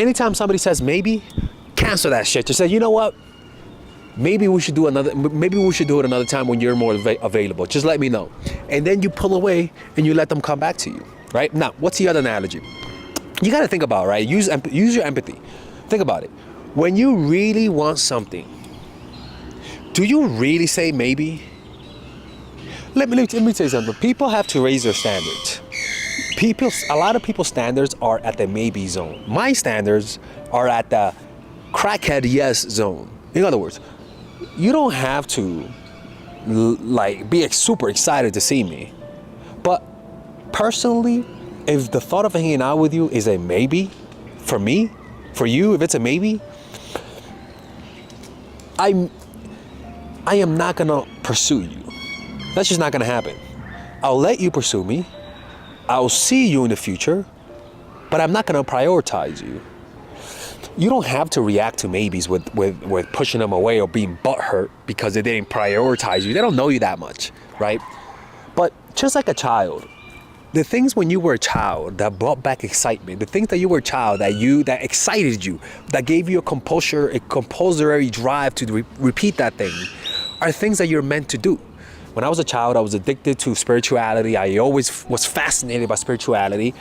anytime somebody says maybe, cancel that shit. Just say, you know what? Maybe we should do it another time when you're more available. Just let me know. And then you pull away and you let them come back to you, right? Now, what's the other analogy? You got to think about, right? Use your empathy. Think about it. When you really want something, do you really say maybe? Let me tell you something. People have to raise their standards. A lot of people's standards are at the maybe zone. My standards are at the crackhead yes zone. In other words, you don't have to be super excited to see me. But personally, if the thought of hanging out with you is a maybe, for me, for you, if it's a maybe, I am not gonna pursue you. That's just not gonna happen. I'll let you pursue me. I'll see you in the future, but I'm not gonna prioritize you. You don't have to react to maybes with pushing them away or being butthurt because they didn't prioritize you. They don't know you that much, right? But just like a child, the things when you were a child that brought back excitement, the things that you were a child that excited you, that gave you a compulsory drive to repeat that thing, are things that you're meant to do. When I was a child, I was addicted to spirituality. I always was fascinated by spirituality.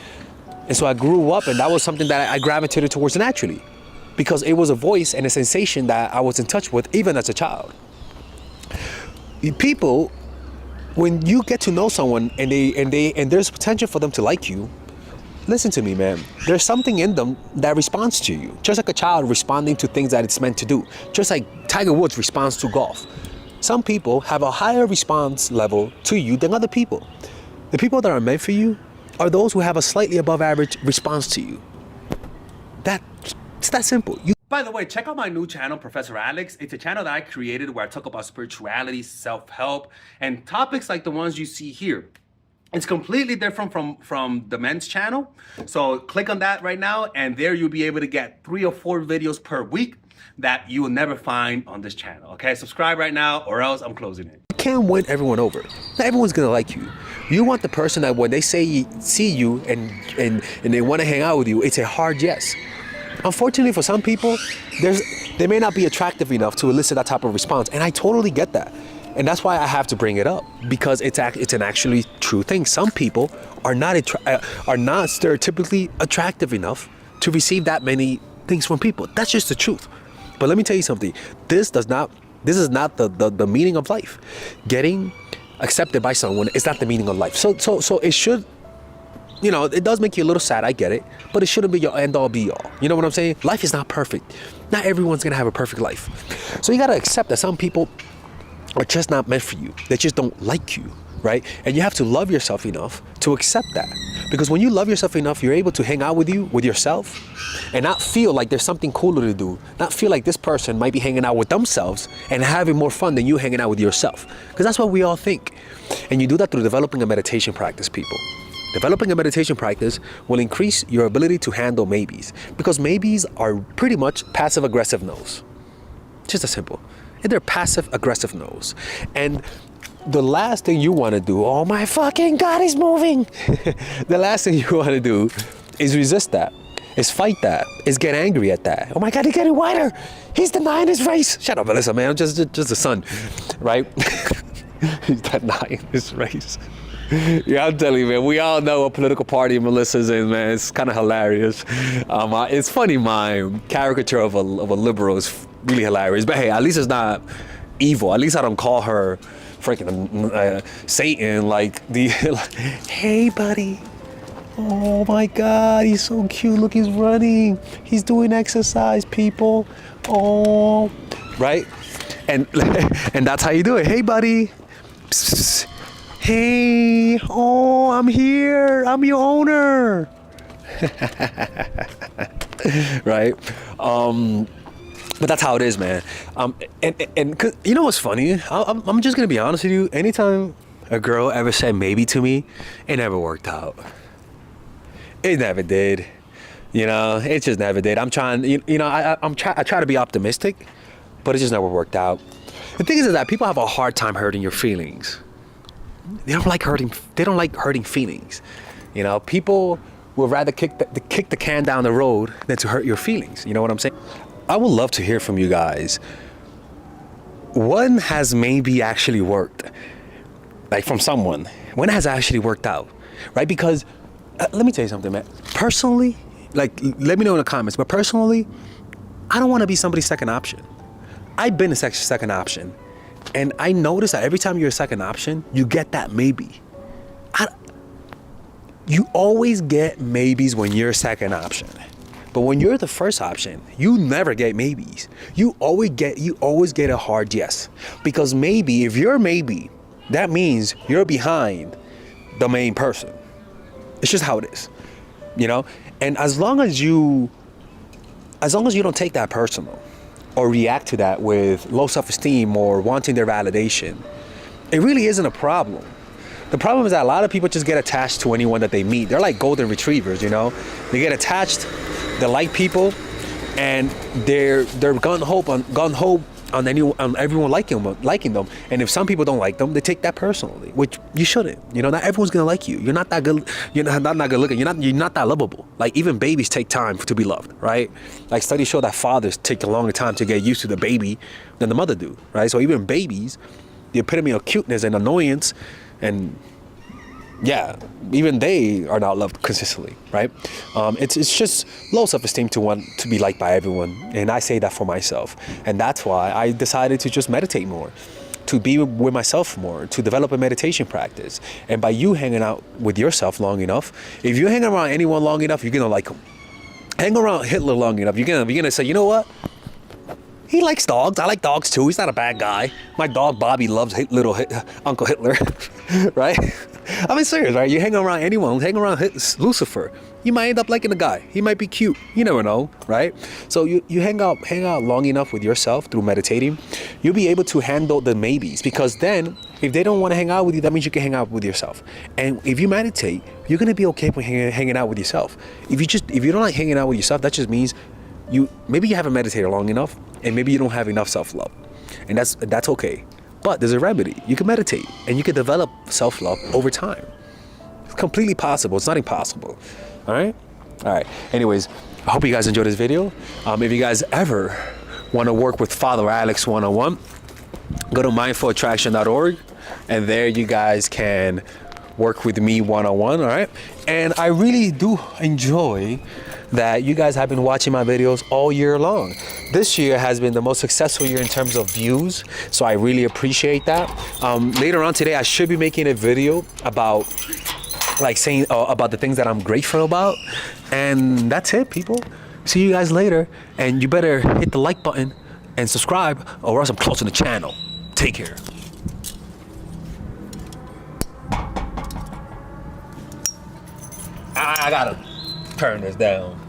And so I grew up, and that was something that I gravitated towards naturally, because it was a voice and a sensation that I was in touch with even as a child. People, when you get to know someone and there's potential for them to like you, listen to me, man. There's something in them that responds to you. Just like a child responding to things that it's meant to do. Just like Tiger Woods responds to golf. Some people have a higher response level to you than other people. The people that are meant for you are those who have a slightly above average response to you. It's that simple. By the way, check out my new channel, Professor Alex. It's a channel that I created where I talk about spirituality, self-help, and topics like the ones you see here. It's completely different from the men's channel. So click on that right now, and there you'll be able to get 3 or 4 videos per week that you will never find on this channel. Okay, subscribe right now or else I'm closing it. You can't win everyone over. Not everyone's gonna like you. You want the person that when they see you and they want to hang out with you, it's a hard yes. Unfortunately for some people, they may not be attractive enough to elicit that type of response, and I totally get that. And that's why I have to bring it up, because it's an actually true thing. Some people are not stereotypically attractive enough to receive that many things from people. That's just the truth. But let me tell you something. This is not the meaning of life. Getting accepted by someone is not the meaning of life. So it should, it does make you a little sad, I get it, but it shouldn't be your end all be all. You know what I'm saying? Life is not perfect. Not everyone's gonna have a perfect life. So you gotta accept that some people are just not meant for you. They just don't like you, right? And you have to love yourself enough to accept that. Because when you love yourself enough, you're able to hang out with yourself, and not feel like there's something cooler to do. Not feel like this person might be hanging out with themselves and having more fun than you hanging out with yourself. Because that's what we all think. And you do that through developing a meditation practice, people. Developing a meditation practice will increase your ability to handle maybes, because maybes are pretty much passive-aggressive no's. Just as simple. They're passive-aggressive no's. And the last thing you want to do, oh my fucking God, he's moving. The last thing you want to do is resist that, is fight that, is get angry at that. Oh my God, he's getting wider. He's denying his race. Shut up, Melissa, man. I'm just a son, right? He's denying his race. Yeah, I'm telling you, man, we all know what political party Melissa's in, man. It's kind of hilarious. It's funny, my caricature of a liberal is really hilarious. But hey, at least it's not evil. At least I don't call her freaking Satan, hey, buddy. Oh my God, he's so cute. Look, he's running. He's doing exercise, people. Oh, right? And that's how you do it. Hey, buddy. Psst. Hey, oh, I'm here. I'm your owner. Right? But that's how it is, man. And 'cause, you know what's funny? I'm just gonna be honest with you. Anytime a girl ever said maybe to me, it never worked out. It never did. It just never did. I'm trying. I try to be optimistic, but it just never worked out. The thing is that people have a hard time hurting your feelings. They don't like hurting feelings. People would rather kick the can down the road than to hurt your feelings. You know what I'm saying? I would love to hear from you guys. When has maybe actually worked? Like from someone. When has actually worked out? Right? Because let me tell you something, man. Personally, like, let me know in the comments, but personally, I don't want to be somebody's second option. I've been a second option. And I notice that every time you're a second option, you get that maybe. You always get maybes when you're a second option. But when you're the first option, you never get maybes. You always get a hard yes. Because maybe, if you're a maybe, that means you're behind the main person. It's just how it is, you know? And as long as you don't take that personal or react to that with low self-esteem or wanting their validation, it really isn't a problem. The problem is that a lot of people just get attached to anyone that they meet. They're like golden retrievers, you know? They get attached, they like people, and they're gung-ho on everyone liking them. And if some people don't like them, they take that personally, which you shouldn't. You know, not everyone's gonna like you. You're not that good. You're not good looking. You're not that lovable. Like, even babies take time to be loved, right? Like, studies show that fathers take a longer time to get used to the baby than the mother do, right? So even babies, the epitome of cuteness and annoyance, and yeah, even they are not loved consistently, right? It's just low self-esteem to want to be liked by everyone, and I say that for myself, and that's why I decided to just meditate more, to be with myself more, to develop a meditation practice. And by you hanging out with yourself long enough, if you hang around anyone long enough, you're gonna like them. Hang around Hitler long enough, you're gonna say, you know what? He likes dogs. I like dogs too. He's not a bad guy. My dog Bobby loves Uncle Hitler, right? I mean, serious, right? You hang around anyone, hang around Lucifer, you might end up liking the guy. He might be cute. You never know, right? So you hang out long enough with yourself through meditating, you'll be able to handle the maybes, because then if they don't want to hang out with you, that means you can hang out with yourself. And if you meditate, you're gonna be okay with hanging out with yourself. If you don't like hanging out with yourself, that just means maybe you haven't meditated long enough, and maybe you don't have enough self-love, and that's okay. But there's a remedy. You can meditate and you can develop self-love over time. It's completely possible. It's not impossible. All right. Anyways, I hope you guys enjoyed this video. If you guys ever want to work with Father Alex 101, go to mindfulattraction.org, and there you guys can work with me one-on-one. All right. And I really do enjoy that you guys have been watching my videos all year long. This year has been the most successful year in terms of views, so I really appreciate that. Later on today, I should be making a video about saying about the things that I'm grateful about. And that's it, people. See you guys later, and you better hit the like button and subscribe, or else I'm closing the channel. Take care. I gotta turn this down.